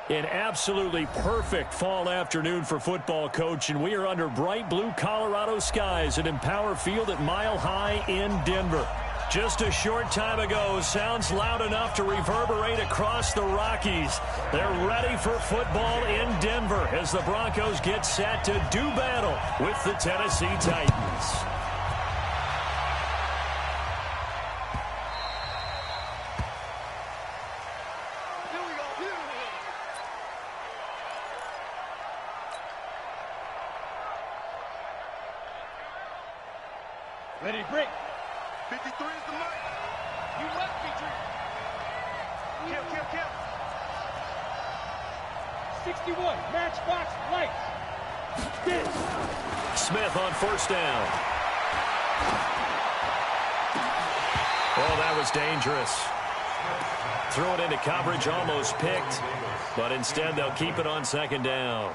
An absolutely perfect fall afternoon for football, Coach, and we are under bright blue Colorado skies at Empower Field at Mile High in Denver. Just a short time ago, sounds loud enough to reverberate across the Rockies. They're ready for football in Denver as the Broncos get set to do battle with the Tennessee Titans. Ready to break. 53 is the mic. You left me, Drew. Kill. 61, matchbox lights. This. Smith on first down. Oh, that was dangerous. Threw it into coverage, almost picked, but instead they'll keep it on second down.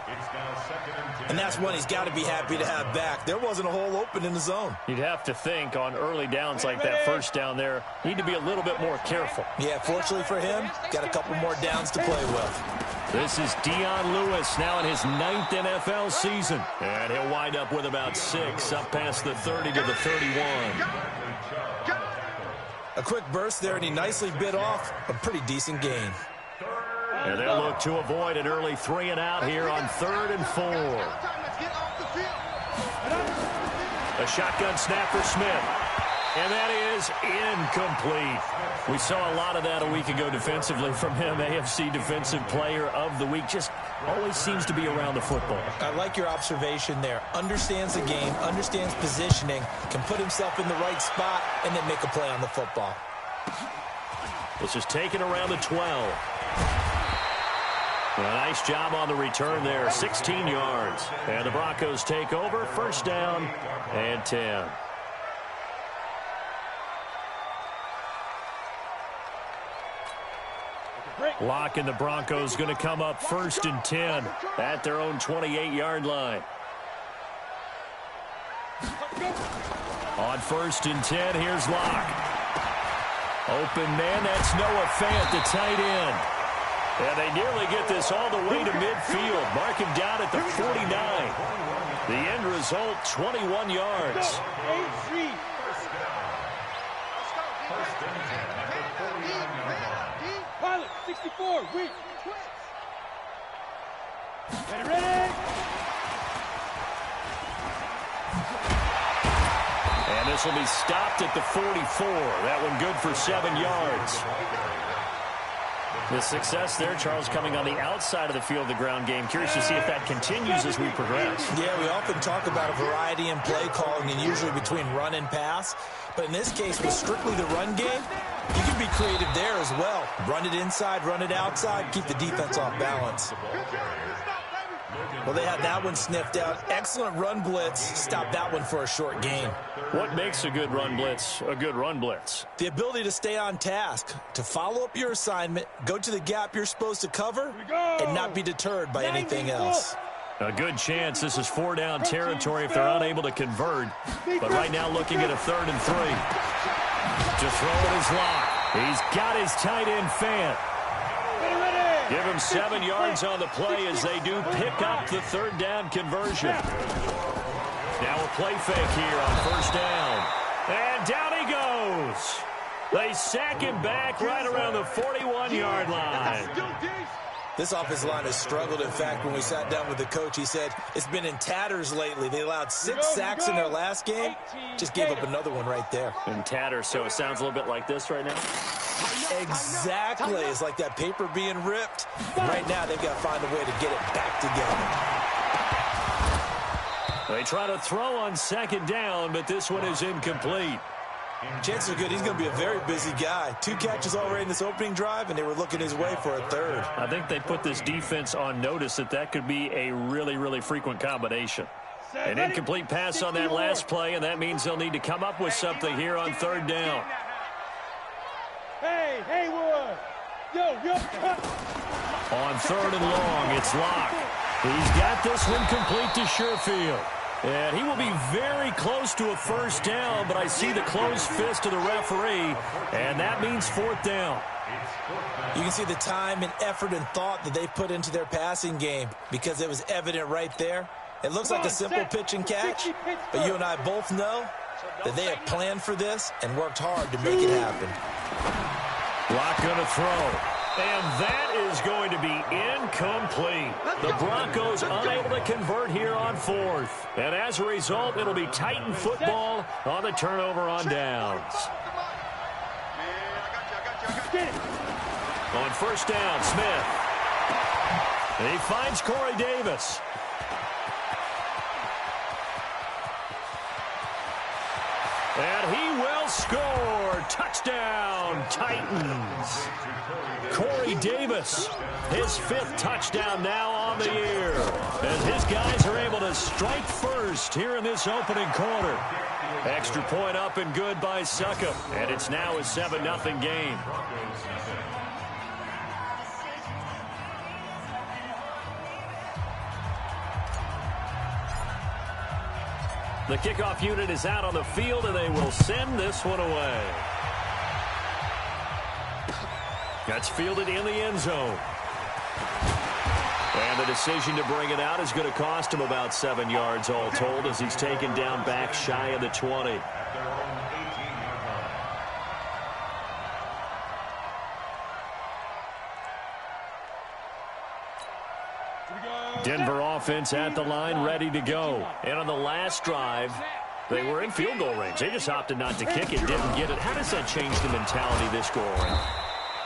And that's one he's got to be happy to have back. There wasn't a hole open in the zone. You'd have to think on early downs like that first down there, need to be a little bit more careful. Yeah, fortunately for him, got a couple more downs to play with. This is Dion Lewis now in his 9th NFL season. And he'll wind up with about 6 up past the 30 to the 31. A quick burst there, and he nicely bit off a pretty decent gain. And they'll look to avoid an early 3 and out here on 3rd and 4. A shotgun snap for Smith. And that is incomplete. We saw a lot of that a week ago defensively from him. AFC Defensive Player of the Week. Just always seems to be around the football. I like your observation there. Understands the game, understands positioning, can put himself in the right spot, and then make a play on the football. This is taken around the 12. A nice job on the return there, 16 yards. And the Broncos take over, first down and 10. Lock and the Broncos going to come up 1st and 10 at their own 28-yard line. On 1st and 10, here's Lock. Open man, that's Noah Fant, the tight end. And they nearly get this all the way to midfield. Mark him down at the 49. The end result, 21 yards. Pilot, 64, wait. Ready. And this will be stopped at the 44. That one good for 7 yards. The success there, Charles, coming on the outside of the field, the ground game. Curious to see if that continues as we progress. Yeah, we often talk about a variety in play calling and usually between run and pass. But in this case, with strictly the run game, you can be creative there as well. Run it inside, run it outside, keep the defense off balance. Well, they had that one sniffed out. Excellent run blitz. Stop that one for a short gain. What makes a good run blitz a good run blitz? The ability to stay on task, to follow up your assignment, go to the gap you're supposed to cover, and not be deterred by anything else. A good chance this is 4-down territory if they're unable to convert. But right now looking at a 3rd and 3. To throw it is Lock. He's got his tight end Fant. Give him 7 yards on the play as they do pick up the 3rd down conversion. Now a play fake here on 1st down. And down he goes. They sack him back right around the 41-yard line. This offensive line has struggled. In fact, when we sat down with the coach, he said it's been in tatters lately. They allowed 6 sacks in their last game. Just gave up another one right there. In tatters, so it sounds a little bit like this right now? Exactly. It's like that paper being ripped. Right now, they've got to find a way to get it back together. They try to throw on 2nd down, but this one is incomplete. Chances are good he's going to be a very busy guy. 2 catches already in this opening drive, and they were looking his way for a 3rd. I think they put this defense on notice that could be a really, really frequent combination. An incomplete pass on that last play, and that means they'll need to come up with something here on 3rd down. Hey, Haywood. Yo. On 3rd and long, it's Lock. He's got this one complete to Sherfield. And he will be very close to a first down, but I see the closed fist of the referee, and that means fourth down. You can see the time and effort and thought that they put into their passing game because it was evident right there. It looks like a simple pitch and catch, but you and I both know that they have planned for this and worked hard to make it happen. Lock going to throw. And that is going to be incomplete. The Broncos unable to convert here on fourth. And as a result, it'll be Titan football on the turnover on downs. On first down, Smith. And he finds Corey Davis. And he will score. Touchdown, Titans. Corey Davis, his fifth touchdown now on the year. As his guys are able to strike first here in this opening quarter. Extra point up and good by Succop. And it's now a 7-0 game. The kickoff unit is out on the field, and they will send this one away. That's fielded in the end zone. And the decision to bring it out is going to cost him about 7 yards all told as he's taken down back shy of the 20. Denver offense at the line, ready to go. And on the last drive, they were in field goal range. They just opted not to kick it, didn't get it. How does that change the mentality this go around?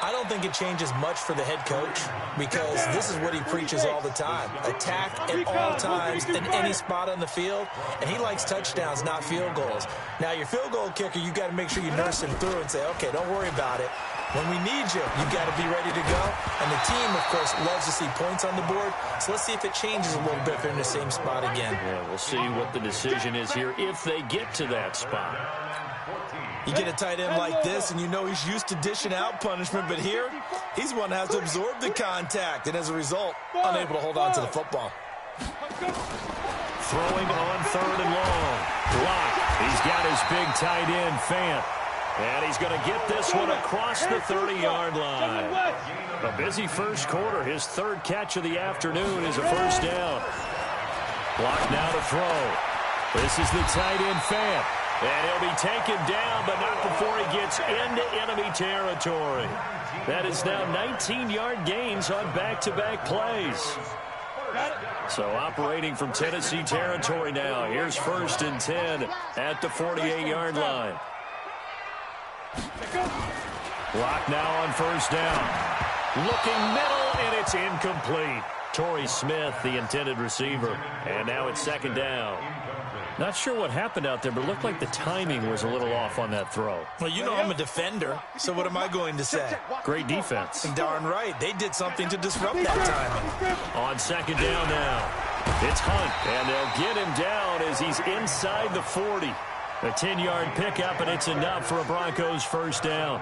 I don't think it changes much for the head coach because this is what he preaches all the time. Attack at all times in any spot on the field, and he likes touchdowns, not field goals. Now, your field goal kicker, you got to make sure you nurse him through and say, okay, don't worry about it. When we need you, you got to be ready to go. And the team, of course, loves to see points on the board. So let's see if it changes a little bit if they're in the same spot again. Yeah, we'll see what the decision is here if they get to that spot. You get a tight end like this, and you know he's used to dishing out punishment. But here, he's one that has to absorb the contact. And as a result, unable to hold on to the football. Throwing on third and long. Block. He's got his big tight end, Fant. And he's going to get this one across the 30-yard line. A busy first quarter. His third catch of the afternoon is a first down. Block now to throw. This is the tight end, Fant. And he'll be taken down, but not before he gets into enemy territory. That is now 19-yard gains on back-to-back plays. So operating from Tennessee territory now. Here's first and 10 at the 48-yard line. Block now on first down. Looking middle, and it's incomplete. Torrey Smith, the intended receiver. And now it's second down. Not sure what happened out there, but it looked like the timing was a little off on that throw. Well, you know I'm a defender, so what am I going to say? Great defense. Darn right. They did something to disrupt that timing. On second down now. It's Hunt, and they'll get him down as he's inside the 40. A 10-yard pickup, and it's enough for a Broncos first down.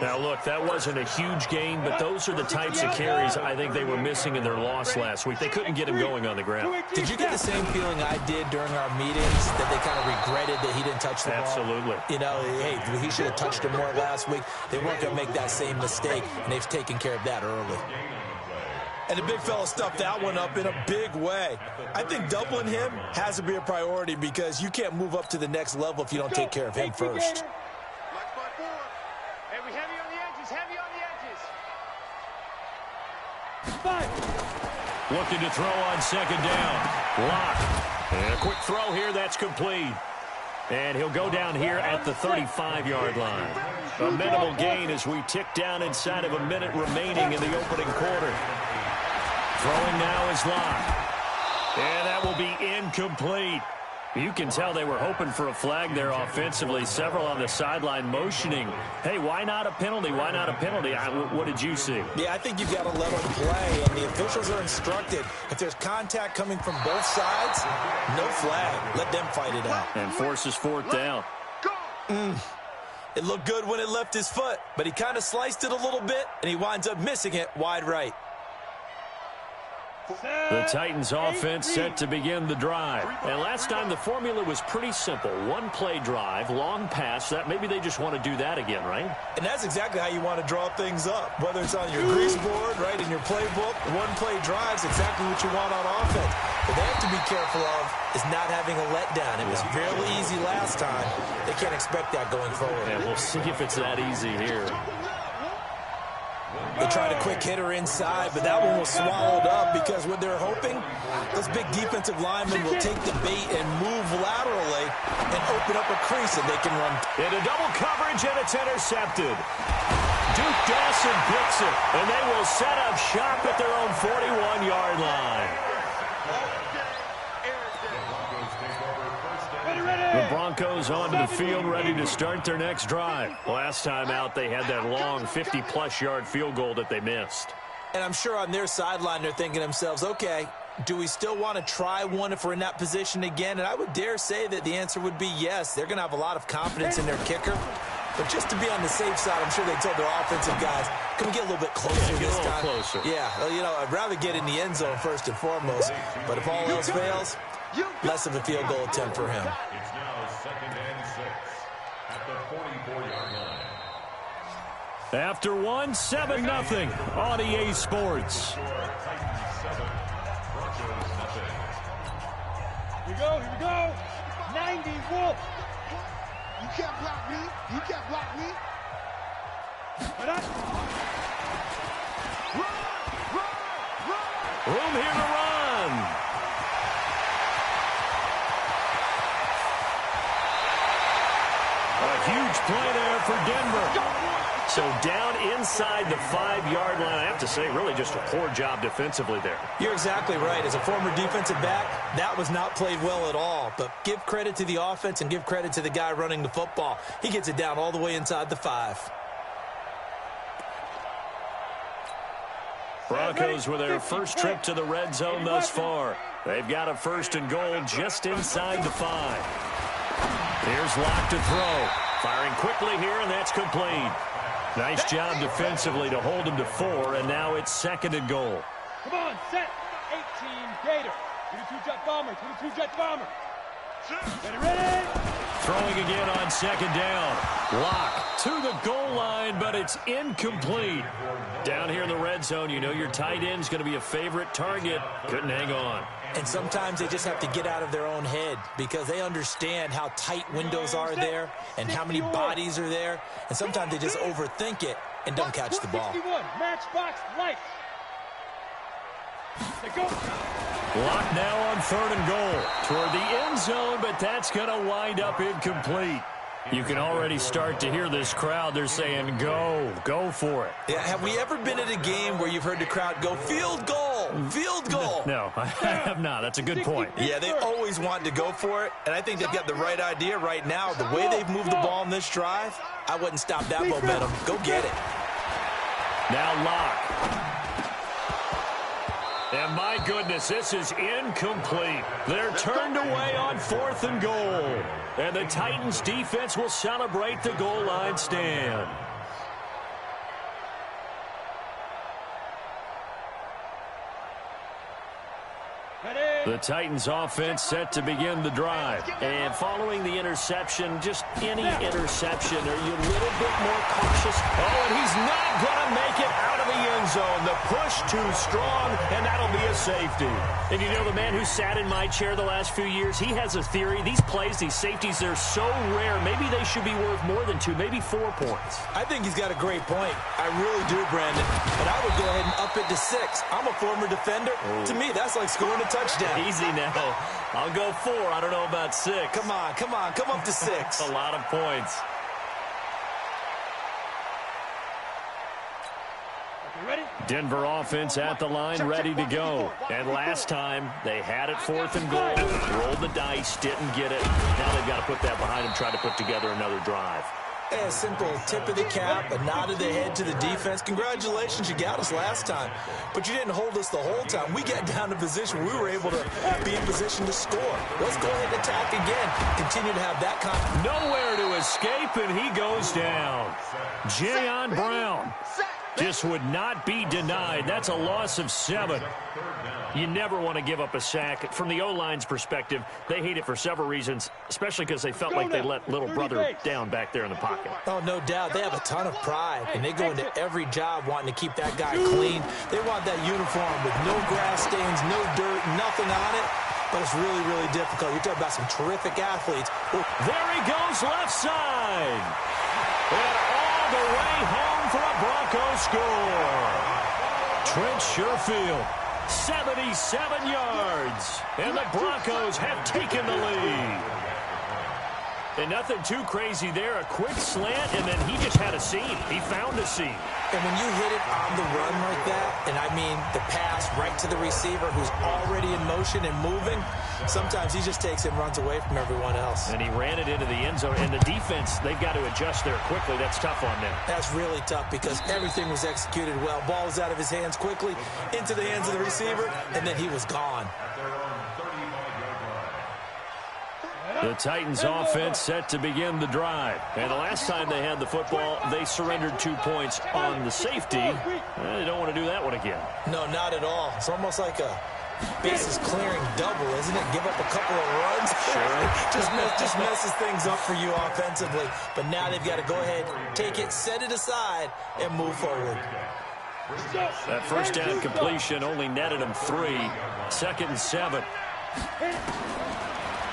Now, look, that wasn't a huge gain, but those are the types of carries I think they were missing in their loss last week. They couldn't get him going on the ground. Did you get the same feeling I did during our meetings, that they kind of regretted that he didn't touch the ball? Absolutely. You know, hey, he should have touched him more last week. They weren't going to make that same mistake, and they've taken care of that early. And the big fella stuffed that one up in a big way. I think doubling him has to be a priority because you can't move up to the next level if you don't take care of him first. Looking to throw on second down. Lock. And a quick throw here. That's complete. And he'll go down here at the 35-yard line. A minimal gain as we tick down inside of a minute remaining in the opening quarter. Throwing now is Lock. And that will be incomplete. You can tell they were hoping for a flag there offensively. Several on the sideline motioning. Hey, why not a penalty? Why not a penalty? What did you see? Yeah, I think you've got to let them play, and the officials are instructed. If there's contact coming from both sides, no flag. Let them fight it out. And forces fourth down. It looked good when it left his foot, but he kind of sliced it a little bit, and he winds up missing it wide right. The Titans offense set to begin the drive. And last time the formula was pretty simple. One play drive, long pass. That maybe they just want to do that again, right? And that's exactly how you want to draw things up. Whether it's on your grease board, right, in your playbook, one play drives exactly what you want on offense. What they have to be careful of is not having a letdown. It was fairly easy last time. They can't expect that going forward. And we'll see if it's that easy here. They tried a quick hitter inside, but that one was swallowed up because what they're hoping, those big defensive linemen will take the bait and move laterally and open up a crease and they can run. Into double coverage, and it's intercepted. Duke Dawson picks it, and they will set up shop at their own 41-yard line. The Broncos onto the field, ready to start their next drive. Last time out, they had that long 50-plus yard field goal that they missed. And I'm sure on their sideline, they're thinking to themselves, okay, do we still want to try one if we're in that position again? And I would dare say that the answer would be yes. They're going to have a lot of confidence in their kicker. But just to be on the safe side, I'm sure they told their offensive guys, can we get a little bit closer this time? Closer. Yeah, well, you know, I'd rather get in the end zone first and foremost. But if all else fails, less of a field goal attempt for him. It's now 2nd and 6 at the 44-yard line. After 7-0 on EA Sports. Here we go. 90 Wolf. You can't block me. You can't block me. Room here to run. A huge play there for Denver. So down inside the 5-yard line. I have to say, really just a poor job defensively there. You're exactly right. As a former defensive back, that was not played well at all. But give credit to the offense and give credit to the guy running the football. He gets it down all the way inside the 5. Broncos with their first trip to the red zone thus far. They've got a 1st and goal just inside the 5. Here's Locke to throw. Firing quickly here, and that's complete. Nice job defensively to hold him to 4, and now it's 2nd and goal. Come on, set. 18 Gator. 22 Jet Bomber. 22 Jet Bomber. Ready? Throwing again on 2nd down. Locke to the goal line, but it's incomplete. Down here in the red zone, you know your tight end's going to be a favorite target. Couldn't hang on. And sometimes they just have to get out of their own head because they understand how tight windows are there and how many bodies are there. And sometimes they just overthink it and don't catch the ball. Matchbox lights. Locke now on 3rd and goal toward the end zone, but that's going to wind up incomplete. You can already start to hear this crowd. They're saying, go for it. Yeah, have we ever been at a game where you've heard the crowd go, field goal, field goal? No, I have not. That's a good point. Yeah, they always want to go for it, and I think they've got the right idea right now. The way they've moved the ball in this drive, I wouldn't stop that momentum. Go get it. Now Locke. And my goodness, this is incomplete. They're turned away on 4th and goal. And the Titans defense will celebrate the goal line stand. The Titans offense set to begin the drive. And following the interception, just any interception, are you a little bit more cautious? Oh, and he's not going to make it out of the end zone. The push too strong, and that'll be a safety. And you know, the man who sat in my chair the last few years, he has a theory. These plays, these safeties, they're so rare. Maybe they should be worth more than 2, maybe 4 points. I think he's got a great point. I really do, Brandon. But I would go ahead and up it to 6. I'm a former defender. Oh. To me, that's like scoring a touchdown. Easy now. I'll go 4. I don't know about 6. Come on. Come up to 6. A lot of points. Ready? Denver offense at the line, ready to go. And last time, they had it 4th and goal. Rolled the dice, didn't get it. Now they've got to put that behind them, try to put together another drive. A simple tip of the cap, a nod of the head to the defense. Congratulations, you got us last time. But you didn't hold us the whole time. We got down to position where we were able to be in position to score. Let's go ahead and attack again. Continue to have that nowhere to escape, and he goes down. Jayon Brown. Just would not be denied. That's a loss of 7. You never want to give up a sack. From the O-line's perspective, they hate it for several reasons, especially because they felt like they let little brother down back there in the pocket. Oh, no doubt. They have a ton of pride, and they go into every job wanting to keep that guy clean. They want that uniform with no grass stains, no dirt, nothing on it. But it's really, really difficult. You're talking about some terrific athletes. There he goes left side. And all the way home for a Broncos score. Trent Sherfield, 77 yards. And the Broncos have taken the lead. And nothing too crazy there. A quick slant, and then he just had a seam. He found a seam. And when you hit it on the run like that, and I mean the pass right to the receiver who's already in motion and moving, sometimes he just takes it and runs away from everyone else. And he ran it into the end zone. And the defense, they've got to adjust there quickly. That's tough on them. That's really tough because everything was executed well. Ball was out of his hands quickly, into the hands of the receiver, and then he was gone. The Titans offense set to begin the drive. And the last time they had the football, they surrendered 2 points on the safety. They don't want to do that one again. No, not at all. It's almost like a bases clearing double, isn't it? Give up a couple of runs. Sure. just messes things up for you offensively. But now they've got to go ahead, take it, set it aside, and move forward. That first down completion only netted him 3. 2nd and 7.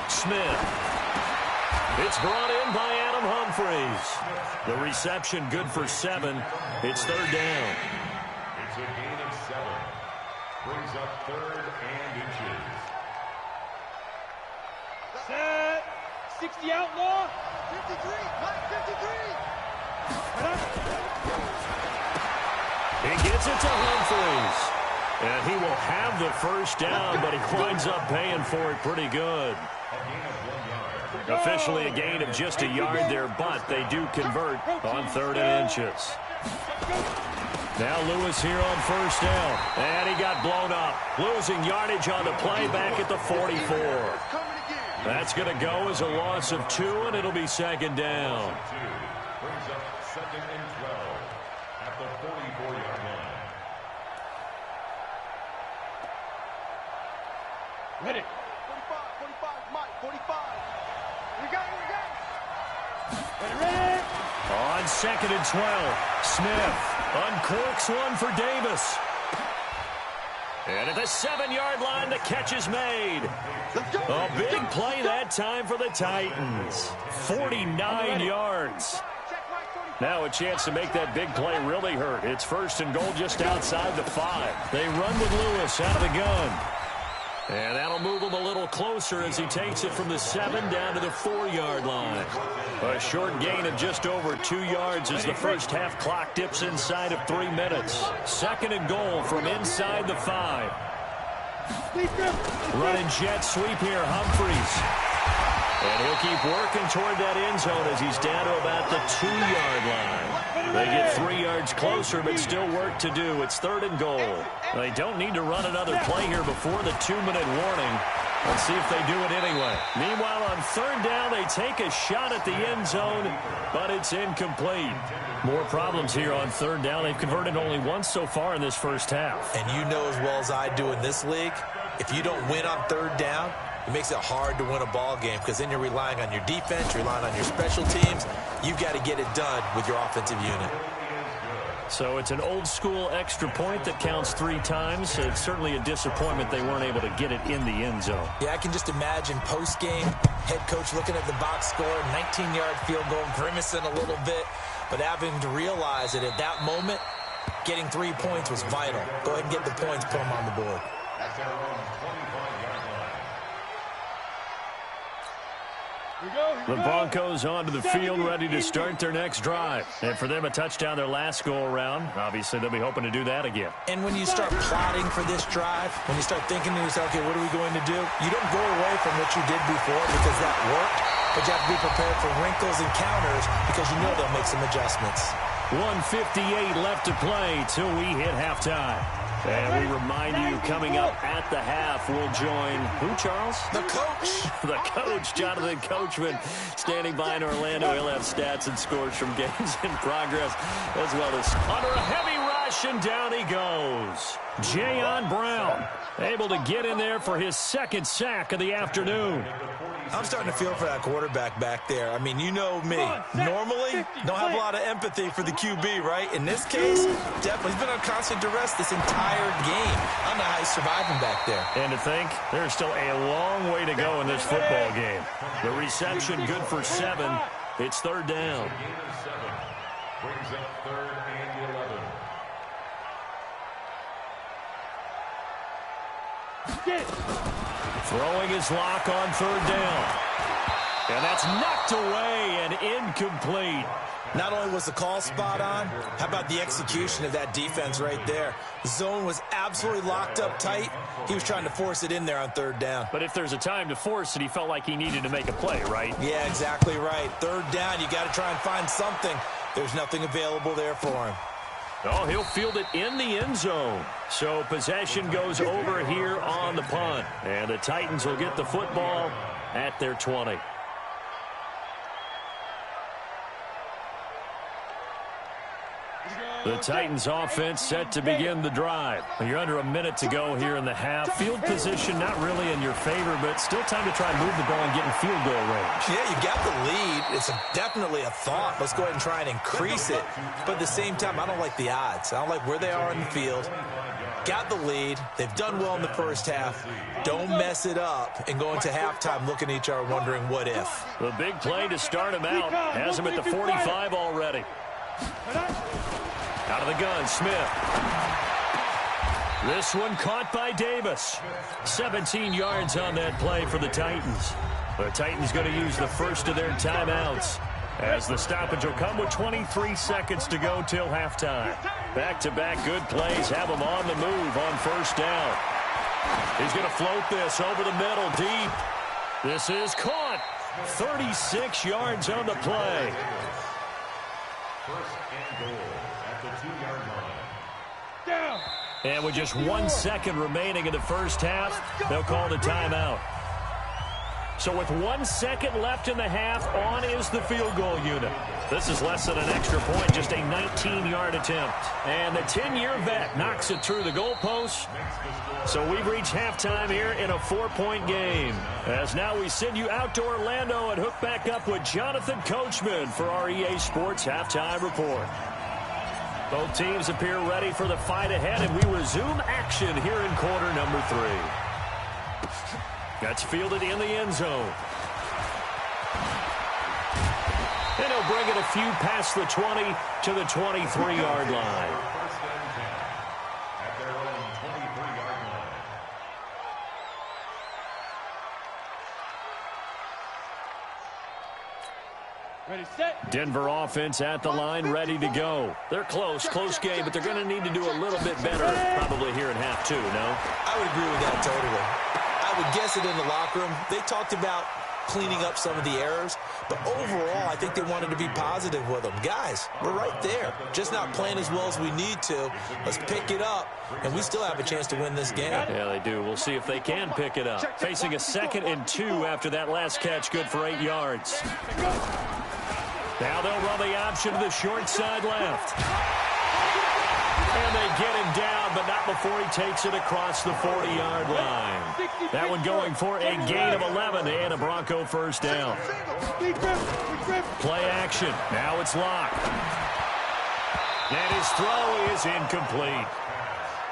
Smith. It's brought in by Adam Humphries. The reception good for 7. It's 3rd down. It's a gain of 7. Brings up 3rd and inches. Set. 60 outlaw. 53. He gets it to Humphries. And he will have the first down, but he winds up paying for it pretty good. Officially a gain of just a yard there, but they do convert on 3rd and inches. Now Lewis here on 1st down. And he got blown up. Losing yardage on the play back at the 44. That's going to go as a loss of 2, and it'll be 2nd down. Brings up 2nd and 12 at the 44-yard line. Ready. 45, Mike, 45. We got it. Ready. On 2nd and 12, Smith uncorks one for Davis. And at the 7-yard line, the catch is made. A big play that time for the Titans. 49 yards. Now a chance to make that big play really hurt. It's 1st and goal just outside the 5. They run with Lewis out of the gun. And that'll move him a little closer as he takes it from the 7 down to the 4-yard line. A short gain of just over 2 yards as the first half clock dips inside of 3 minutes. 2nd and goal from inside the 5. Running jet sweep here, Humphries. And he'll keep working toward that end zone as he's down to about the 2-yard line. They get 3 yards closer, but still work to do. It's 3rd and goal. They don't need to run another play here before the 2-minute warning. Let's see if they do it anyway. Meanwhile, on 3rd down, they take a shot at the end zone, but it's incomplete. More problems here on 3rd down. They've converted only once so far in this first half. And you know as well as I do in this league, if you don't win on 3rd down, it makes it hard to win a ball game because then you're relying on your defense, you're relying on your special teams. You've got to get it done with your offensive unit. So it's an old-school extra point that counts 3 times. It's certainly a disappointment they weren't able to get it in the end zone. Yeah, I can just imagine post-game, head coach looking at the box score, 19-yard field goal, grimacing a little bit, but having to realize that at that moment, getting 3 points was vital. Go ahead and get the points, put them on the board. That's their own 25-yard line. The Broncos onto the field, ready to start their next drive. And for them, a touchdown their last go-around. Obviously, they'll be hoping to do that again. And when you start plotting for this drive, when you start thinking to yourself, okay, what are we going to do? You don't go away from what you did before because that worked, but you have to be prepared for wrinkles and counters because you know they'll make some adjustments. 1:58 left to play till we hit halftime. And we remind you, coming up at the half, we'll join, who, Charles? The coach. The coach, Jonathan Coachman, standing by in Orlando. He'll have stats and scores from games in progress, as well as under a heavy run. possession. Down he goes. Jayon Brown able to get in there for his second sack of the afternoon. I'm starting to feel for that quarterback back there. I mean, you know me. Normally, don't have a lot of empathy for the QB, right? In this case, definitely. He's been on constant duress this entire game. I don't know how he's surviving back there. And to think, there's still a long way to go in this football game. The reception good for 7. It's third down. Brings up 3rd and 11. Throwing his lock on 3rd down. And that's knocked away and incomplete. Not only was the call spot on, how about the execution of that defense right there? The zone was absolutely locked up tight. He was trying to force it in there on 3rd down. But if there's a time to force it, he felt like he needed to make a play, right? Yeah, exactly right. 3rd down, you got to try and find something. There's nothing available there for him. Oh, he'll field it in the end zone. So possession goes over here on the punt. And the Titans will get the football at their 20. The Titans offense set to begin the drive. You're under a minute to go here in the half. Field position not really in your favor, but still time to try and move the ball and get in field goal range. Yeah, you got the lead. It's definitely a thought. Let's go ahead and try and increase it. But at the same time, I don't like the odds. I don't like where they are in the field. Got the lead. They've done well in the first half. Don't mess it up and go into halftime looking at each other wondering what if. The big play to start him out has him at the 45 already. Out of the gun, Smith. This one caught by Davis. 17 yards on that play for the Titans. The Titans going to use the first of their timeouts, as the stoppage will come with 23 seconds to go till halftime. Back-to-back good plays have him on the move on 1st down. He's going to float this over the middle deep. This is caught. 36 yards on the play. 1st and goal at the 2-yard line. Down. And with just 1 second remaining in the first half, they'll call the timeout. So with 1 second left in the half, on is the field goal unit. This is less than an extra point, just a 19-yard attempt. And the 10-year vet knocks it through the goalpost. So we've reached halftime here in a 4-point game. As now we send you out to Orlando and hook back up with Jonathan Coachman for our EA Sports Halftime Report. Both teams appear ready for the fight ahead, and we resume action here in quarter number 3. That's fielded in the end zone. And he'll bring it a few past the 20 to the 23-yard line. First and 10 at their own 23-yard line. Ready, set. Denver offense at the line, ready to go. They're close game, but they're going to need to do a little bit better probably here in half 2, no? I would agree with that totally. I would guess it in the locker room. They talked about cleaning up some of the errors, but overall, I think they wanted to be positive with them. Guys, we're right there. Just not playing as well as we need to. Let's pick it up, and we still have a chance to win this game. Yeah, they do. We'll see if they can pick it up. Facing a 2nd and 2 after that last catch, good for 8 yards. Now they'll run the option to the short side left. And they get him down, but not before he takes it across the 40-yard line. That one going for a gain of 11 and a Bronco 1st down. Play action. Now it's locked. And his throw is incomplete.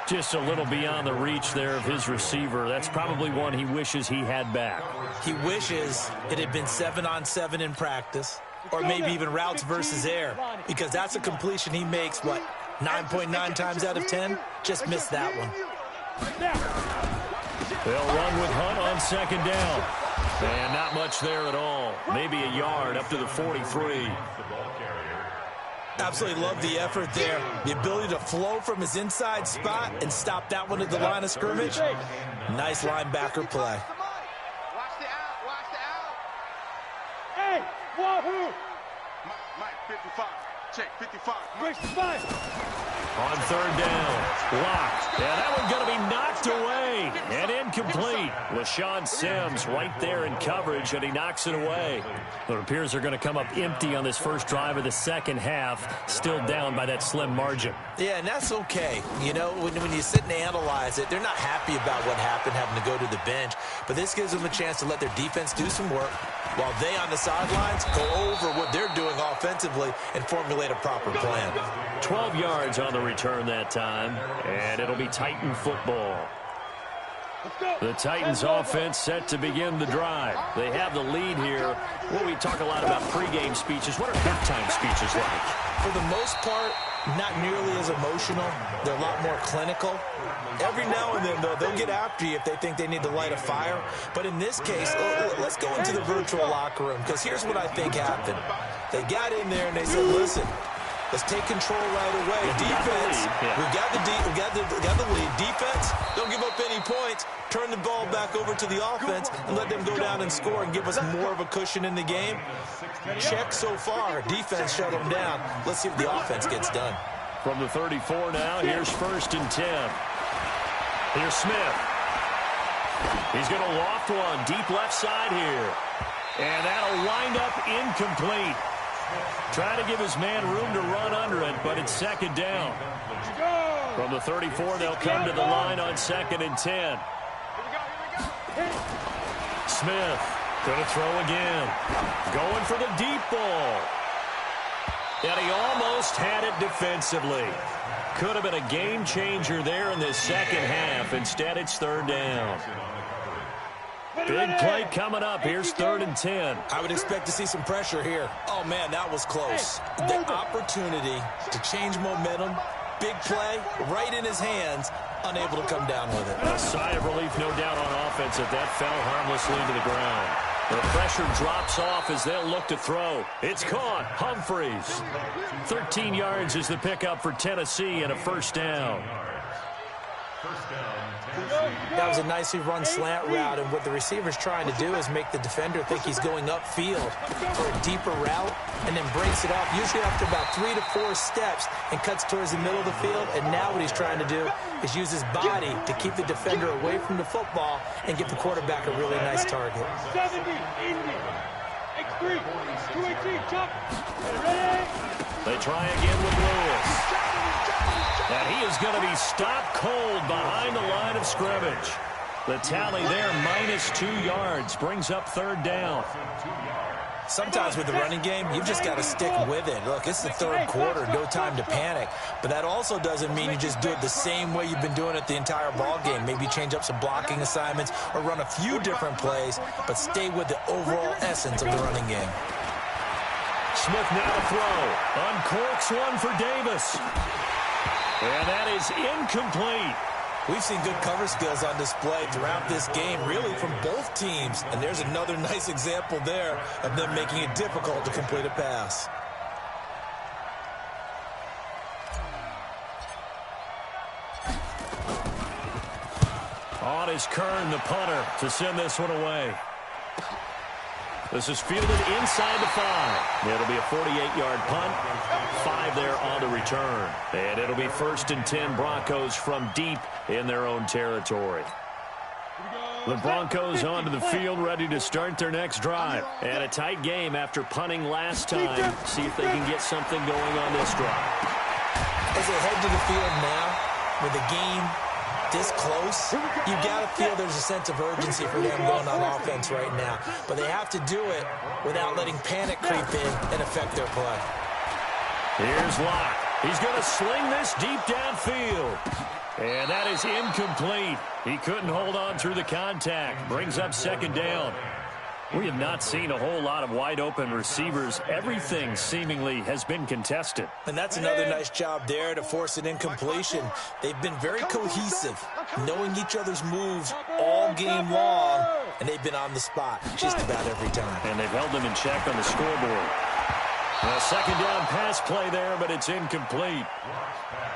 Just a little beyond the reach there of his receiver. That's probably one he wishes he had back. He wishes it had been 7-on-7 in practice, or maybe even routes versus air, because that's a completion he makes, 9.9 times out of 10? Just missed that one. They'll run with Hunt on 2nd down. And not much there at all. Maybe a yard up to the 43. Absolutely love the effort there. The ability to flow from his inside spot and stop that one at the line of scrimmage. Nice linebacker play. Watch the out. Watch the out. Hey, wahoo! Mike, 55. Check, 55. Breaks the 5. On third down, blocked. Yeah, that one's going to be knocked away and incomplete. LaShawn Sims right there in coverage, and he knocks it away. It appears they're going to come up empty on this first drive of the second half, still down by that slim margin. Yeah, and that's okay. You know, when you sit and analyze it, they're not happy about what happened, having to go to the bench. But this gives them a chance to let their defense do some work while they on the sidelines go over what they're doing offensively and formulate a proper plan. 12 yards on the return that time, and it'll be Titan football. The Titans offense set to begin the drive. They have the lead here. Well, we talk a lot about pregame speeches. What are halftime speeches like? For the most part, not nearly as emotional. They're a lot more clinical. Every now and then, though, they'll get after you if they think they need to light a fire. But in this case, let's go into the virtual locker room, because here's what I think happened. They got in there and they said, listen, let's take control right away. Defense, we got the lead. Defense, don't give up any points. Turn the ball back over to the offense and let them go down and score and give us more of a cushion in the game. Check so far. Defense shut them down. Let's see if the offense gets done. From the 34 now, here's 1st and 10. Here's Smith. He's going to loft one deep left side here. And that'll wind up incomplete. Trying to give his man room to run under it, but it's 2nd down. From the 34, they'll come to the line on 2nd and 10. Smith going to throw again. Going for the deep ball. And he almost had it defensively. Could have been a game changer there in this second half. Instead, it's 3rd down. Big play coming up. Here's 3rd and 10. I would expect to see some pressure here. Oh, man, that was close. The opportunity to change momentum, big play, right in his hands, unable to come down with it. A sigh of relief, no doubt, on offense if that fell harmlessly to the ground. The pressure drops off as they'll look to throw. It's caught. Humphreys. 13 yards is the pickup for Tennessee and a 1st down. That was a nicely run slant route, and what the receiver's trying to do is make the defender think he's going upfield for a deeper route, and then breaks it off, usually after about 3 to 4 steps, and cuts towards the middle of the field. And now what he's trying to do is use his body to keep the defender away from the football and give the quarterback a really nice target. 70, Indy. X3, 218, jump. Ready? They try again with Lewis. And he is going to be stopped cold behind the line of scrimmage. The tally there, -2 yards, brings up 3rd down. Sometimes with the running game, you've just got to stick with it. Look, it's the 3rd quarter, no time to panic. But that also doesn't mean you just do it the same way you've been doing it the entire ball game. Maybe change up some blocking assignments or run a few different plays, but stay with the overall essence of the running game. Smith now to throw. Uncorks one for Davis. And that is incomplete. We've seen good cover skills on display throughout this game, really from both teams. And there's another nice example there of them making it difficult to complete a pass. On is Kern, the punter, to send this one away. This is fielded inside the 5. It'll be a 48-yard punt. 5 there on the return. And it'll be 1st and 10 Broncos from deep in their own territory. The Broncos onto the field, ready to start their next drive. And a tight game after punting last time. See if they can get something going on this drive. As they head to the field now, with the game this close, you got to feel there's a sense of urgency for them going on offense right now. But they have to do it without letting panic creep in and affect their play. Here's Locke. He's going to sling this deep downfield. And that is incomplete. He couldn't hold on through the contact. Brings up 2nd down. We have not seen a whole lot of wide-open receivers. Everything seemingly has been contested. And that's another nice job there to force an incompletion. They've been very cohesive, knowing each other's moves all game long, and they've been on the spot just about every time. And they've held them in check on the scoreboard. A 2nd down pass play there, but it's incomplete.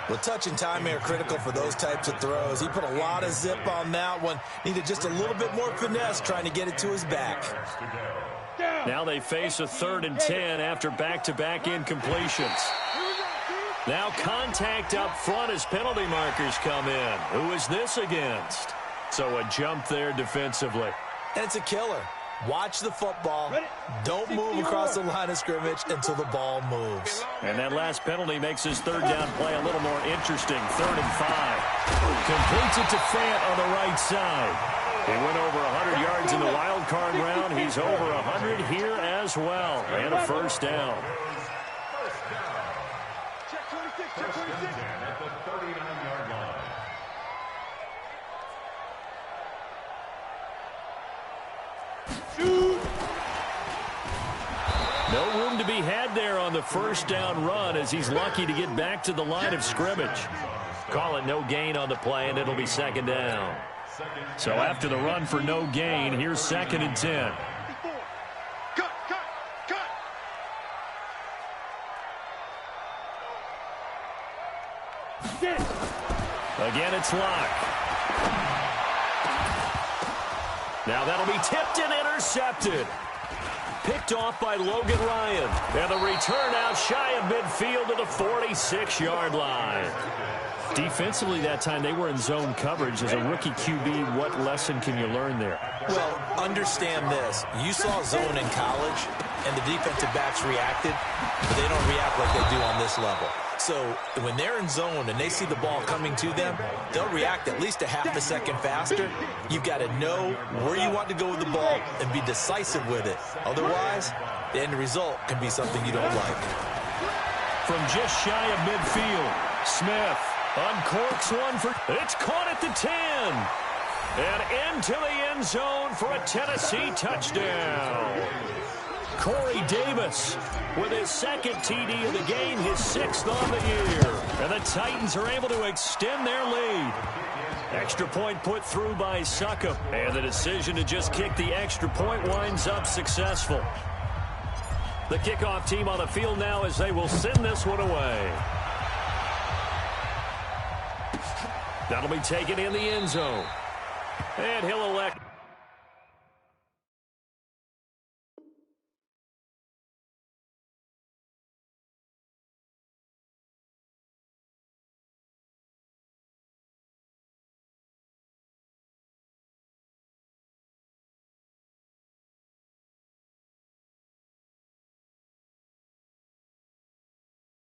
Well, touch and timing are critical for those types of throws. He put a lot of zip on that one. Needed just a little bit more finesse trying to get it to his back. Now they face a 3rd and 10 after back-to-back incompletions. Now contact up front as penalty markers come in. Who is this against? So a jump there defensively. And it's a killer. Watch the football. Don't move across the line of scrimmage until the ball moves. And that last penalty makes his third down play a little more interesting. 3rd and 5. Completes it to Fant on the right side. He went over 100 yards in the wild card round. He's over 100 here as well. And a first down. Check 26, check 26. At the 39-yard line. No room to be had there on the first down run as he's lucky to get back to the line of scrimmage. Call it no gain on the play, and it'll be 2nd down. So after the run for no gain, here's 2nd and 10. Cut, cut, cut. Get it. Again, it's Locke. Now that'll be tipped and intercepted. Picked off by Logan Ryan. And the return out shy of midfield to the 46-yard line. Defensively that time, they were in zone coverage. As a rookie QB, what lesson can you learn there? Well, understand this. You saw zone in college, and the defensive backs reacted, but they don't react like they do on this level. So when they're in zone and they see the ball coming to them, they'll react at least a half a second faster. You've got to know where you want to go with the ball and be decisive with it. Otherwise, the end result can be something you don't like. From just shy of midfield, Smith uncorks one for... It's caught at the 10. And into the end zone for a Tennessee touchdown. Corey Davis with his 2nd TD of the game, his 6th on the year. And the Titans are able to extend their lead. Extra point put through by Succop. And the decision to just kick the extra point winds up successful. The kickoff team on the field now as they will send this one away. That'll be taken in the end zone. And he'll elect...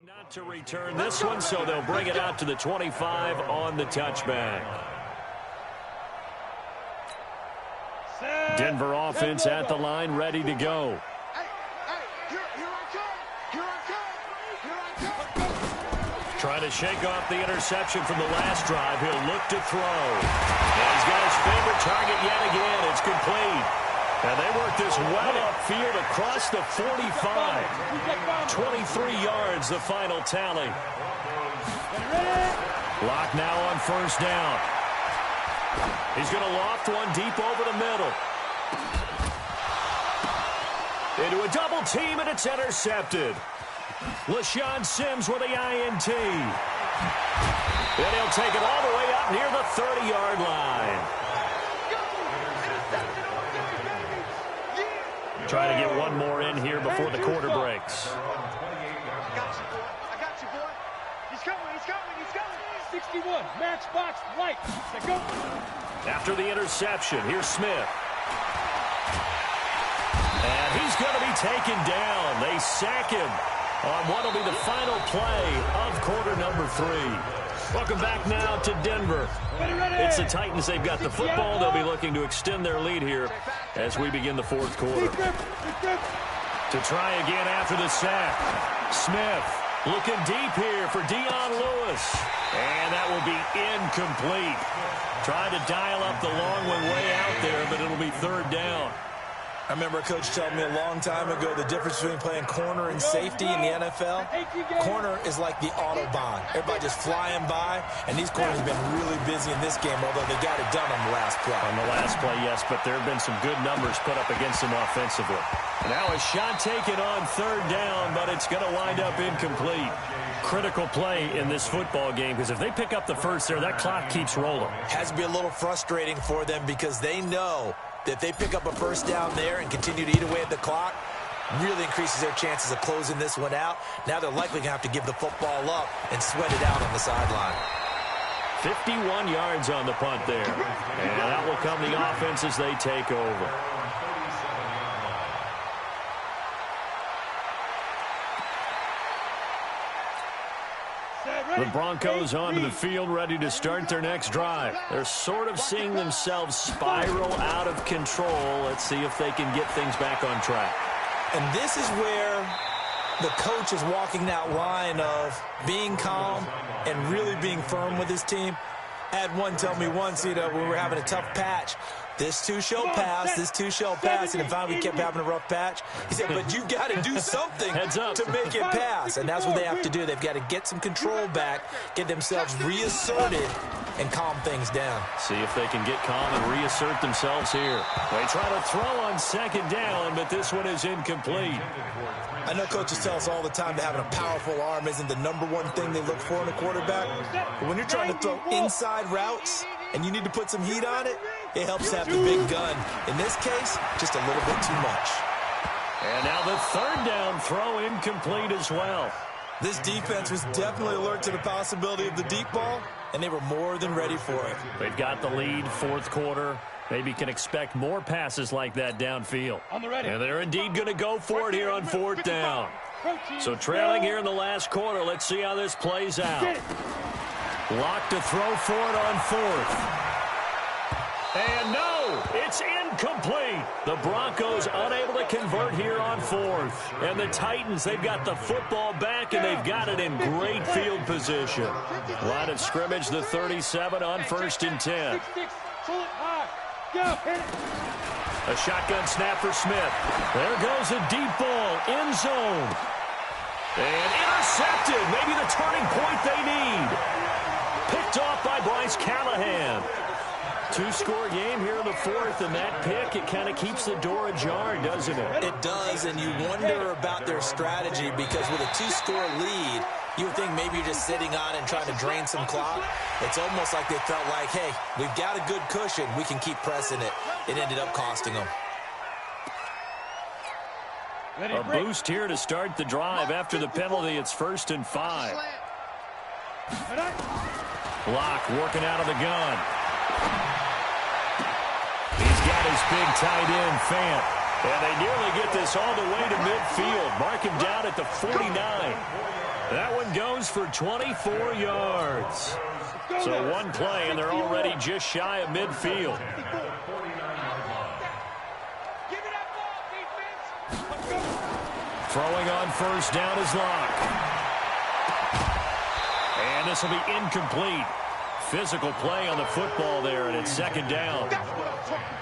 not to return this one, so they'll bring it out to the 25 on the touchback. Denver offense at the line, ready to go. Trying to shake off the interception from the last drive. He'll look to throw. And he's got his favorite target yet again. It's complete. And they work this well upfield across the 45. 23 yards, the final tally. Locke now on first down. He's going to loft one deep over the middle. Into a double team, and it's intercepted. LaShawn Sims with the INT. And he'll take it all the way up near the 30-yard line. Trying to get one more in here before the quarter breaks. I got you, boy. He's coming, he's coming, he's coming. 61, matchbox, light. Let's go. After the interception, here's Smith. And he's going to be taken down. They sack him on what will be the final play of quarter number 3. Welcome back now to Denver. It's the Titans. They've got the football. They'll be looking to extend their lead here as we begin the 4th quarter. To try again after the sack. Smith looking deep here for Dion Lewis. And that will be incomplete. Trying to dial up the long one way out there, but it'll be 3rd down. I remember a coach telling me a long time ago the difference between playing corner and safety in the NFL. Corner is like the Autobahn. Everybody just flying by, and these corners have been really busy in this game, although they got it done on the last play. On the last play, yes, but there have been some good numbers put up against them offensively. Now a shot taken on 3rd down, but it's going to wind up incomplete. Critical play in this football game, because if they pick up the first there, that clock keeps rolling. Has to be a little frustrating for them because they know that if they pick up a first down there and continue to eat away at the clock, really increases their chances of closing this one out. Now they're likely going to have to give the football up and sweat it out on the sideline. 51 yards on the punt there. And out will come the offense as they take over. The Broncos onto the field, ready to start their next drive. They're sort of seeing themselves spiral out of control. Let's see if they can get things back on track. And this is where the coach is walking that line of being calm and really being firm with his team. I had one tell me once, when we were having a tough patch, this too shall pass, this too shall pass, and finally we kept having a rough patch. He said, but you got to do something to make it pass, and that's what they have to do. They've got to get some control back, get themselves reasserted, and calm things down. See if they can get calm and reassert themselves here. They try to throw on second down, but this one is incomplete. I know coaches tell us all the time that having a powerful arm isn't the #1 thing they look for in a quarterback. But when you're trying to throw inside routes and you need to put some heat on it, it helps have the big gun. In this case, just a little bit too much. And now the third down throw incomplete as well. This defense was definitely alert to the possibility of the deep ball, and they were more than ready for it. They've got the lead, fourth quarter. Maybe can expect more passes like that downfield. And they're indeed going to go for it here on fourth down. So trailing here in the last quarter, let's see how this plays out. Lock to throw for it on fourth. And no, it's incomplete. The Broncos unable to convert here on fourth. And the Titans, they've got the football back, and they've got it in great field position. Line of scrimmage, the 37 on 1st and 10. A shotgun snap for Smith. There goes a deep ball, end zone. And intercepted, maybe the turning point they need. Picked off by Bryce Callahan. Two-score game here in the fourth, and that pick, it kind of keeps the door ajar, doesn't it? It does, and you wonder about their strategy because with a two-score lead, you would think maybe you're just sitting on and trying to drain some clock. It's almost like they felt like, hey, we've got a good cushion. We can keep pressing it. It ended up costing them. A boost here to start the drive after the penalty. It's 1st and 5. Block working out of the gun. He's got his big tight end, Fant. And they nearly get this all the way to midfield. Mark him down at the 49. That one goes for 24 yards. So one play, and they're already just shy of midfield. Throwing on first down is Locke. And this will be incomplete. Physical play on the football there, and it's 2nd down.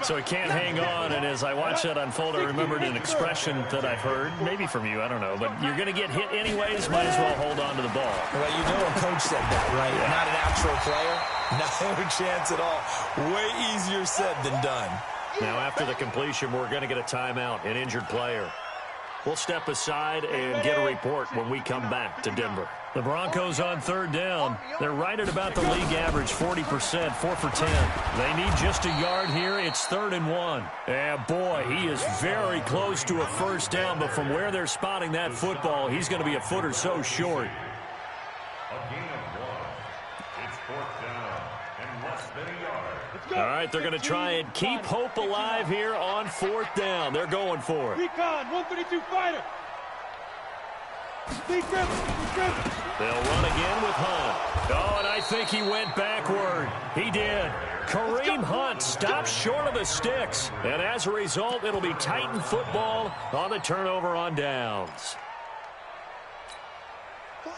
So he can't hang on, and as I watched that unfold, I remembered an expression that I've heard, maybe from you, I don't know, but you're going to get hit anyways, might as well hold on to the ball. Well, you know a coach said that, right? Yeah. Not an actual player. No chance at all. Way easier said than done. Now after the completion, we're going to get a timeout, an injured player. We'll step aside and get a report when we come back to Denver. The Broncos on 3rd down. They're right at about the league average, 40%, 4 for 10. They need just a yard here. It's 3rd and 1. And boy, he is very close to a first down, but from where they're spotting that football, he's going to be a foot or so short. A gain of 1. It's 4th down and less than a yard. All right, they're going to try and keep hope alive here on 4th down. They're going for it. Recon, 132 fighter. They'll run again with Hunt. Oh, and I think he went backward. He did. Kareem Hunt stops short of the sticks. And as a result, it'll be Titan football on the turnover on downs.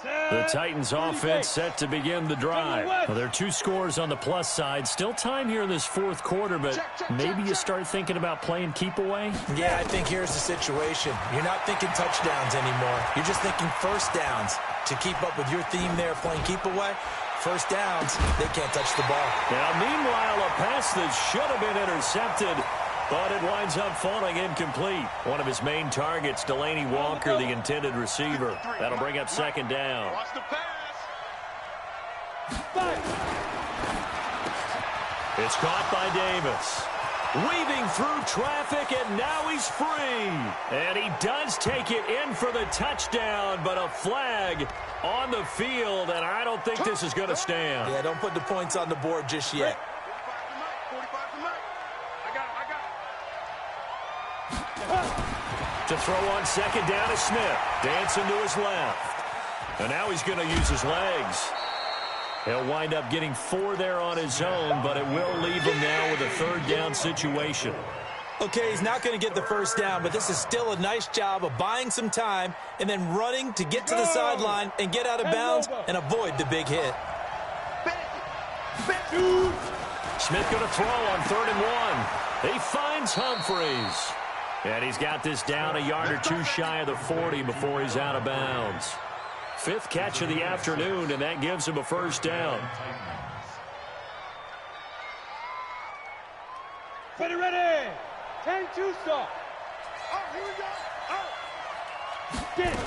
The Titans offense set to begin the drive. Well, there are 2 scores on the plus side. Still time here in this 4th quarter, but maybe you start thinking about playing keep away? Yeah, I think here's the situation. You're not thinking touchdowns anymore. You're just thinking first downs. To keep up with your theme there, playing keep away, first downs, they can't touch the ball. Now, meanwhile, a pass that should have been intercepted, but it winds up falling incomplete. One of his main targets, Delaney Walker, the intended receiver. That'll bring up 2nd down. Watch the pass. It's caught by Davis. weaving through traffic, and now he's free. And he does take it in for the touchdown, but a flag on the field, and I don't think this is going to stand. Yeah, don't put the points on the board just yet. 45 to Mike. I got it. To throw on second down is Smith. Dancing to his left. And now he's going to use his legs. He'll wind up getting 4 there on his own, but it will leave him now with a third down situation. Okay, he's not going to get the first down, but this is still a nice job of buying some time and then running to get to the sideline and get out of bounds and avoid the big hit. Smith going to throw on 3rd and 1. He finds Humphreys. And he's got this down a yard or 2 shy of the 40 before he's out of bounds. 5th catch of the afternoon, and that gives him a first down. Ready. 10-2 stop. Oh, here we go. Oh. Get it.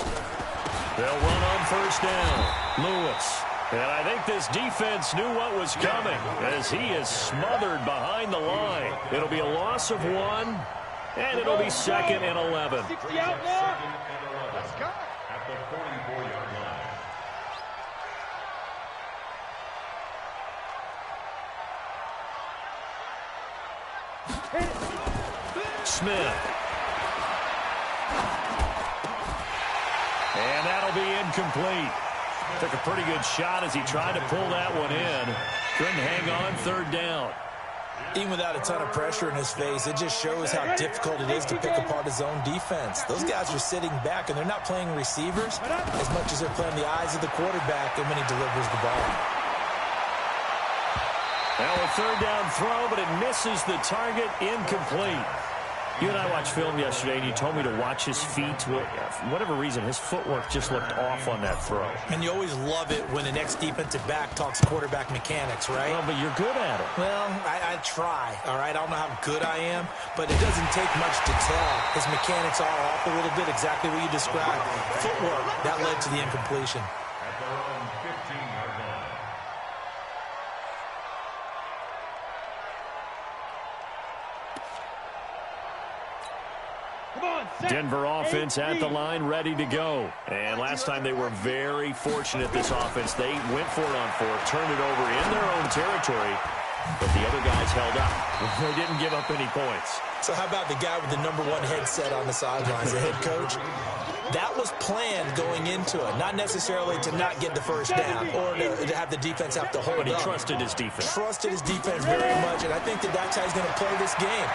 They'll run on first down. Lewis. And I think this defense knew what was coming as he is smothered behind the line. It'll be a loss of 1, and it'll be 2nd and 11. 60 out now. Let's go. At the 44-yard line. Smith. And that'll be incomplete. Took a pretty good shot as he tried to pull that one in. Couldn't hang on 3rd down. Even without a ton of pressure in his face, it just shows how difficult it is to pick apart his own defense. Those guys are sitting back, and they're not playing receivers as much as they're playing the eyes of the quarterback and when he delivers the ball. Now a 3rd down throw, but it misses the target, incomplete. You and I watched film yesterday, and you told me to watch his feet. For whatever reason, his footwork just looked off on that throw. And you always love it when the next defensive back talks quarterback mechanics, right? Well, but you're good at it. Well, I try, all right? I don't know how good I am, but it doesn't take much to tell. His mechanics are off a little bit, exactly what you described. Footwork, that led to the incompletion. At their own 15-yard line. Denver offense at the line, ready to go. And last time they were very fortunate, this offense. They went for it on 4th, turned it over in their own territory, but the other guys held up. They didn't give up any points. So how about the guy with the #1 headset on the sidelines, the head coach? That was planned going into it, not necessarily to not get the first down or to have the defense have to hold But he up. trusted his defense. Trusted his defense very much, and I think that's how he's going to play this game.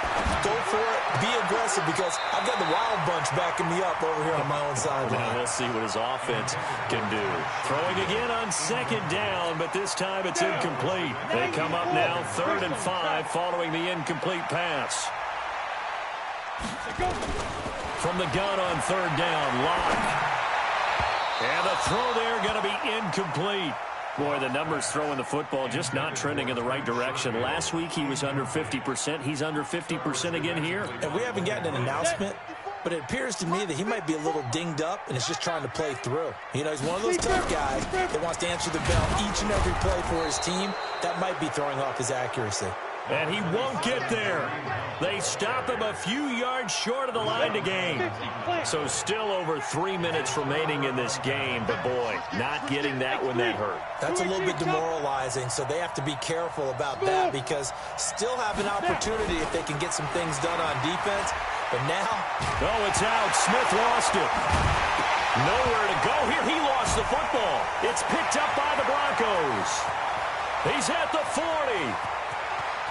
Go for it, be aggressive, because I've got the wild bunch backing me up over here on my own sideline. Now we'll see what his offense can do. Throwing again on 2nd down, but this time it's incomplete. They come up now 3rd and 5 following the incomplete pass. From the gun on 3rd down, Locke. And the throw there going to be incomplete. Boy, the numbers throwing the football just not trending in the right direction. Last week he was under 50%. He's under 50% again here. And we haven't gotten an announcement, but it appears to me that he might be a little dinged up and is just trying to play through. You know, he's one of those tough guys that wants to answer the bell each and every play for his team. That might be throwing off his accuracy. And he won't get there. They stop him a few yards short of the line to gain. So still over 3 minutes remaining in this game. But, boy, not getting that when that hurt. That's a little bit demoralizing, so they have to be careful about that because still have an opportunity if they can get some things done on defense. But now... Oh, it's out. Smith lost it. Nowhere to go here. He lost the football. It's picked up by the Broncos. He's at the 40.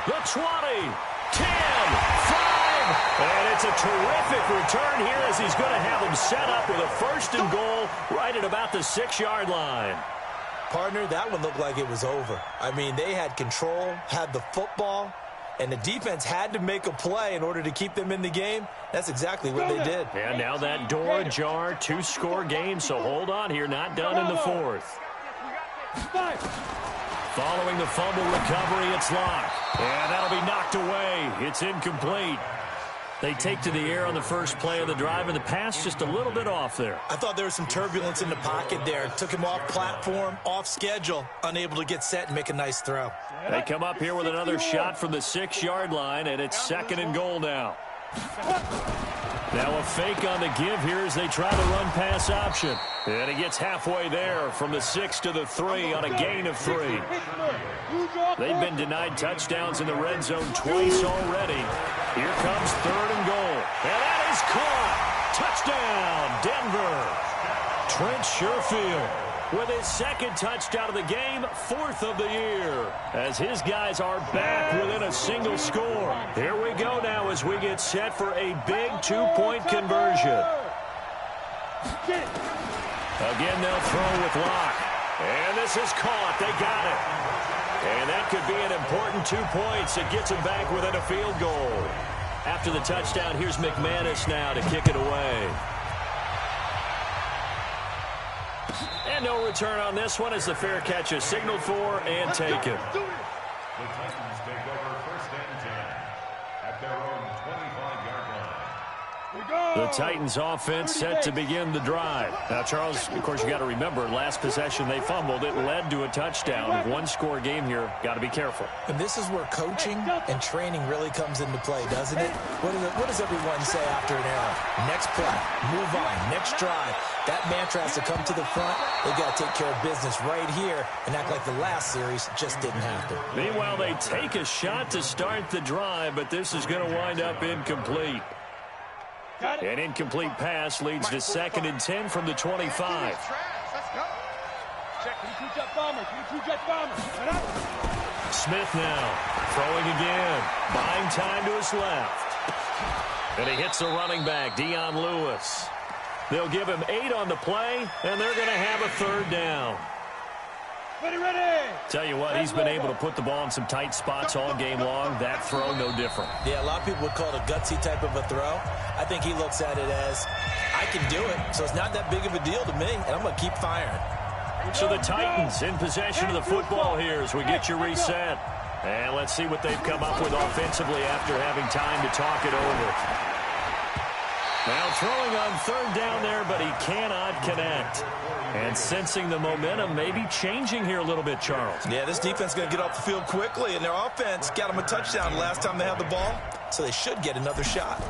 The 20, 10, 5, and it's a terrific return here as he's going to have him set up with a 1st and goal right at about the 6-yard line. Partner, that one looked like it was over. I mean, they had control, had the football, and the defense had to make a play in order to keep them in the game. That's exactly what they did. And now that door ajar, 2-score game, so hold on here, not done in the 4th. Following the fumble recovery, it's Locke. And that'll be knocked away. It's incomplete. They take to the air on the first play of the drive, and the pass just a little bit off there. I thought there was some turbulence in the pocket there. It took him off platform, off schedule, unable to get set and make a nice throw. They come up here with another shot from the 6-yard line, and it's 2nd and goal now. Now a fake on the give here as they try the run-pass option. And he gets halfway there from the 6 to the 3 on a gain of 3. They've been denied touchdowns in the red zone twice already. Here comes 3rd and goal. And that is caught. Touchdown, Denver. Trent Sherfield with his 2nd touchdown of the game, 4th of the year, as his guys are back within a single score. Here we go now as we get set for a big 2-point conversion. Again, they'll throw with Locke. And this is caught. They got it. And that could be an important 2 points. It gets them back within a field goal. After the touchdown, here's McManus now to kick it away. And no return on this one as the fair catch is signaled for and taken. The Titans take over 1st and 10 at their own 25-yard line. The Titans offense set to begin the drive. Now, Charles, of course, you got to remember, last possession they fumbled. It led to a touchdown. 1-score game here. Got to be careful. And this is where coaching and training really comes into play, doesn't it? What does everyone say after an error? Next play, move on, next drive. That mantra has to come to the front. They've got to take care of business right here and act like the last series just didn't happen. Meanwhile, they take a shot to start the drive, but this is going to wind up incomplete. An incomplete pass leads to 2nd and 10 from the 25. Smith now throwing again, buying time to his left. And he hits the running back, Dion Lewis. They'll give him 8 on the play, and they're going to have a 3rd down. Ready. Tell you what, he's been able to put the ball in some tight spots all game long. That throw, no different. Yeah, a lot of people would call it a gutsy type of a throw. I think he looks at it as, I can do it, so it's not that big of a deal to me, and I'm going to keep firing. So the Titans in possession of the football here as we get you reset. And let's see what they've come up with offensively after having time to talk it over. Now throwing on 3rd down there, but he cannot connect. And sensing the momentum maybe changing here a little bit, Charles. Yeah, this defense is going to get off the field quickly, and their offense got them a touchdown last time they had the ball, so they should get another shot.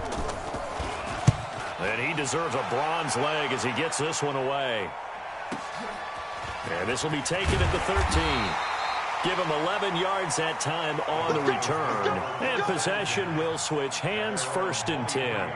And he deserves a bronze leg as he gets this one away. And this will be taken at the 13. Give him 11 yards that time on the return. And possession will switch hands, 1st and 10.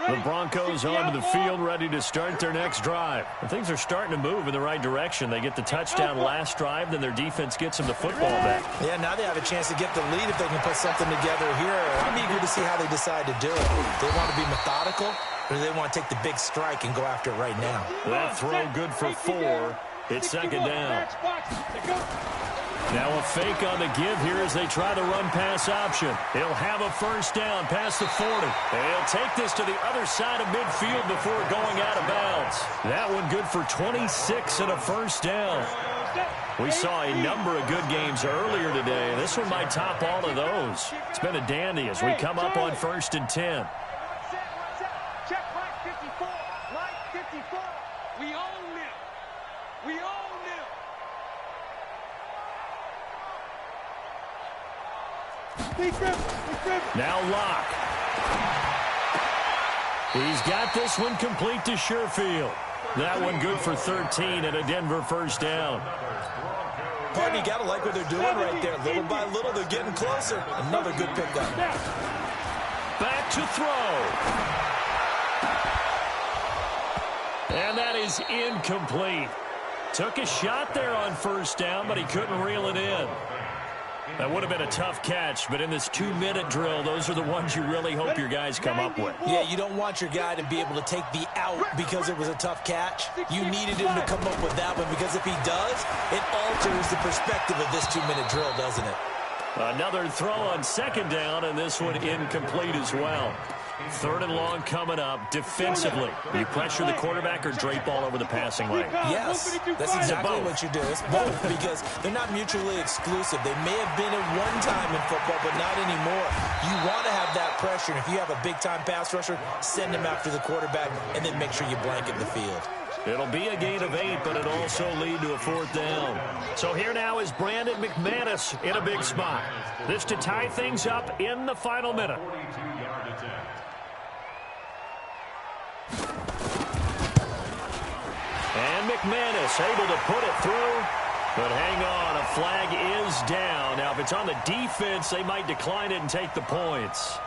The Broncos onto the field, ready to start their next drive. And things are starting to move in the right direction. They get the touchdown last drive, then their defense gets them the football back. Yeah, now they have a chance to get the lead if they can put something together here. I'm eager to see how they decide to do it. They want to be methodical, or do they want to take the big strike and go after it right now? That throw good for 4. It's 2nd down. Now a fake on the give here as they try the run-pass option. He'll have a 1st down past the 40. And he'll take this to the other side of midfield before going out of bounds. That one good for 26 and a 1st down. We saw a number of good games earlier today, and this one might top all of those. It's been a dandy as we come up on 1st and 10. Check line 54. Line 54. We own them. We own them. Now Locke. He's got this one complete to Sherfield. That one good for 13 and a Denver 1st down. Pardon, you got to like what they're doing right there. Little by little, they're getting closer. Another good pickup. Back to throw. And that is incomplete. Took a shot there on 1st down, but he couldn't reel it in. That would have been a tough catch, but in this 2-minute drill, those are the ones you really hope your guys come up with. Yeah, you don't want your guy to be able to take the out because it was a tough catch. You needed him to come up with that one because if he does, it alters the perspective of this 2-minute drill, doesn't it? Another throw on 2nd down, and this one incomplete as well. Third and long coming up. Defensively, you pressure the quarterback or drape all over the passing lane? Yes, that's exactly what you do. It's both because they're not mutually exclusive. They may have been at one time in football, but not anymore. You want to have that pressure, and if you have a big-time pass rusher, send him after the quarterback, and then make sure you blanket the field. It'll be a gain of 8, but it'll also lead to a 4th down. So here now is Brandon McManus in a big spot. This to tie things up in the final minute. And McManus able to put it through. But hang on, a flag is down. Now, if it's on the defense, they might decline it and take the points.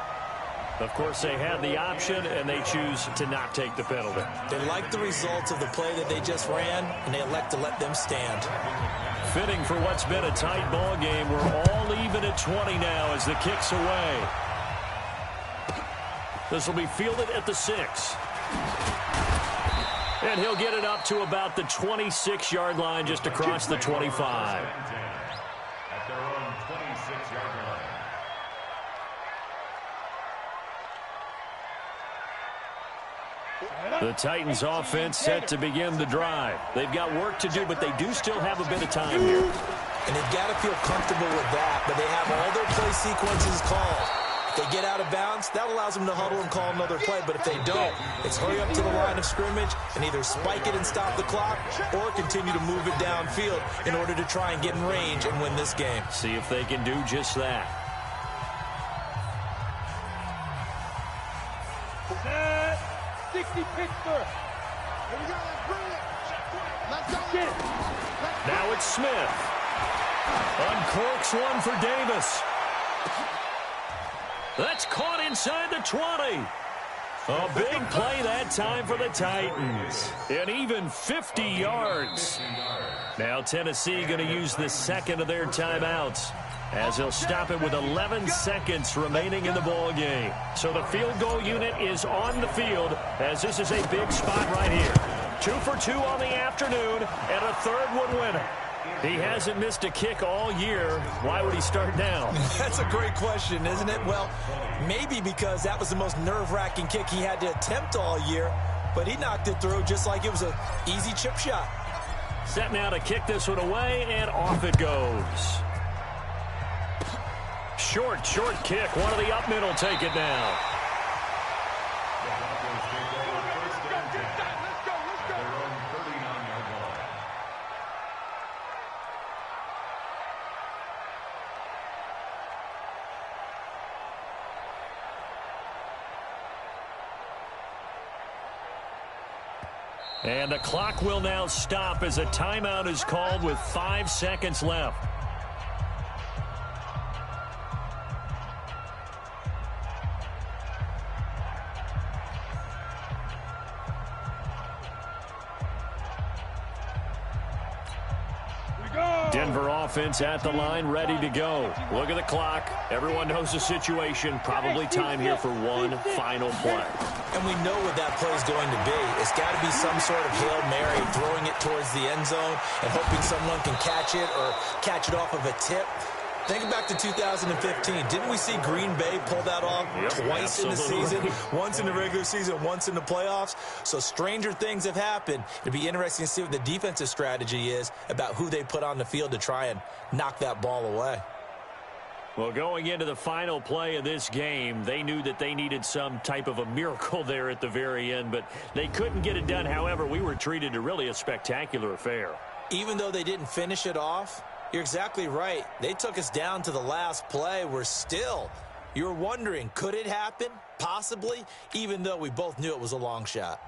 Of course, they had the option, and they choose to not take the penalty. They like the results of the play that they just ran, and they elect to let them stand. Fitting for what's been a tight ball game. We're all even at 20 now as the kick's away. This will be fielded at the 6. And he'll get it up to about the 26-yard line, just across the 25. At their own 26-yard line. The Titans offense set to begin the drive. They've got work to do, but they do still have a bit of time here. And they've got to feel comfortable with that, but they have all their play sequences called. If they get out of bounds, that allows them to huddle and call another play, but if they don't, it's hurry up to the line of scrimmage and either spike it and stop the clock or continue to move it downfield in order to try and get in range and win this game. See if they can do just that. 60 Pittsburgh. Here we go, let's bring it. Let's go. Get it. Now it's Smith. Uncorks one for Davis. That's caught inside the 20. A big play that time for the Titans. And even 50 yards. Now Tennessee going to use the second of their timeouts, as they'll stop it with 11 seconds remaining in the ball game. So the field goal unit is on the field, as this is a big spot right here. 2 for 2 on the afternoon, and a third would win it. He hasn't missed a kick all year. Why would he start now? That's a great question, isn't it? Well, maybe because that was the most nerve-wracking kick he had to attempt all year, but he knocked it through just like it was an easy chip shot. Set now to kick this one away, and off it goes. Short kick. One of the up men will take it now. And the clock will now stop as a timeout is called with 5 seconds left. Denver offense at the line, ready to go. Look at the clock. Everyone knows the situation. Probably time here for one final play. And we know what that play is going to be. It's got to be some sort of Hail Mary, throwing it towards the end zone and hoping someone can catch it or catch it off of a tip. Think back to 2015. Didn't we see Green Bay pull that off twice in the season? Once in the regular season, once in the playoffs. So stranger things have happened. It'd be interesting to see what the defensive strategy is about who they put on the field to try and knock that ball away. Well, going into the final play of this game, they knew that they needed some type of a miracle there at the very end, but they couldn't get it done. However, we were treated to really a spectacular affair. Even though they didn't finish it off, you're exactly right. They took us down to the last play. We're still, you're wondering, could it happen? Possibly, even though we both knew it was a long shot.